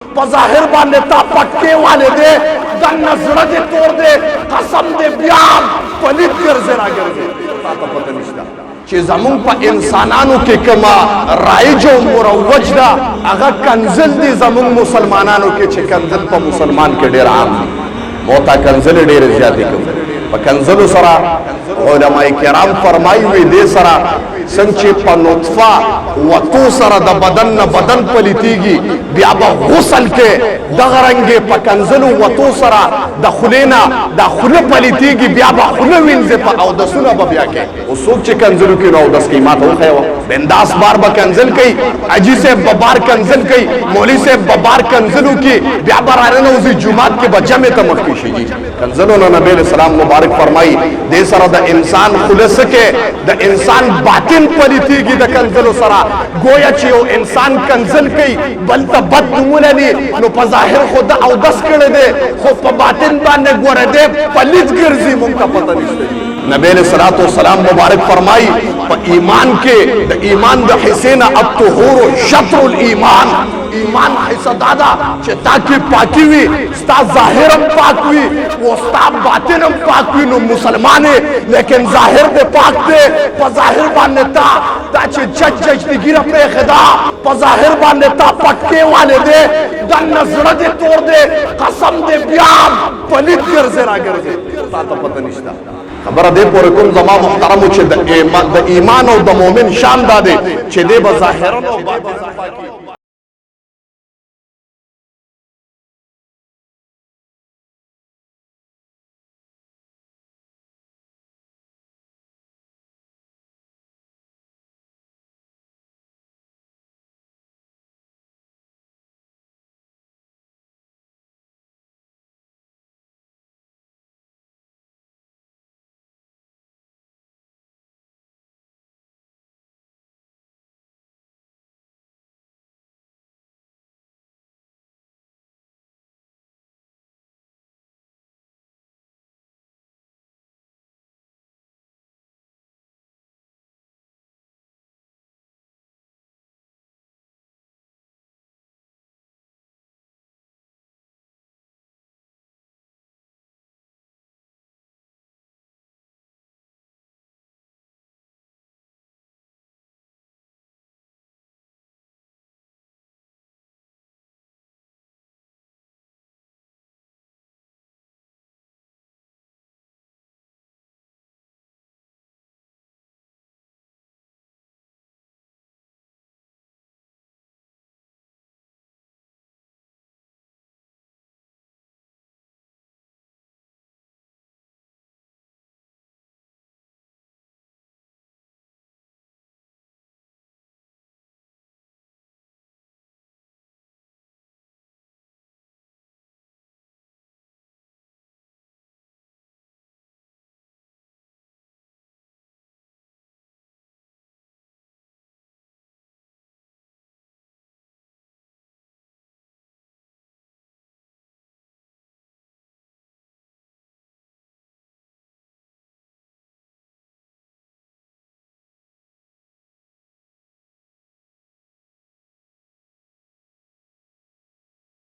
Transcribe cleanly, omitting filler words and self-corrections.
ظاہر باندې تا پکې والے دے د نظر دے توڑ دے قسم دے بیان پلیت گرزے را گرزے تا تا پتہ نشتا چی زمون پا انسانانو کے کما رائج و مروج دا اگا کنزل دی زمون مسلمانانو کے چی کنزل پا مسلمان کے دیر عام دی موتا کنزل دیر زیادی کم پا کنزلو سرا علماء کرام فرمائی ہوئی دے سرا سنچے پا نطفہ وطو سرا دا بدن بدن پلیتیگی بیا با غسل کے دغرنگے پا کنزلو وطو سرا دا خلینا دا خل پلیتیگی بیا با خلوینزے پا اودسونا با بیا کے وہ سوک چے کنزلو کی نو اودس کی مات ہو خیوہ بنداس بار با کنزل کئی عجی سے ببار کنزل کئی مولی سے ببار کنزلو کی بیا برارنا اسے جماعت کے بچہ میں تمک کی شجی کنزلو نا نبی علیہ السلام مبارک فرمائی دے سرا دا انسان خلص کے دا انسان باطن پلیتی کی دا کنزلو سرا گویا چیو انسان کنزل کئی بلتا بد نموننی نو پا ظاہر خود او دس کرے دے خود پا باطن بانے گورے دے پلیت گرزی منکا پتہ نشتے نبی علیہ السلام مبارک فرمائی پا ایمان کے دا ایمان دا حسین اب طہور شطر الایمان ایمان حصہ دادا چھے تاکی پاکی ہوئی ستا ظاہرم پاک ہوئی وہ ستا باطنم پاک ہوئی نو مسلمانے لیکن ظاہر دے پاک دے پا ظاہر بانے تا چھے جج دی گرہ پہ خدا پا ظاہر بانے تا پکے والے دے دا نظر دے توڑ دے قسم دے بیان پلیت گرزے را گرزے تا تا پتہ نشتا خبر دے پورکم زمان محترمو چھے دا ایمان و دا مومن شان دا دے چھے دے با ظاہرم و باطن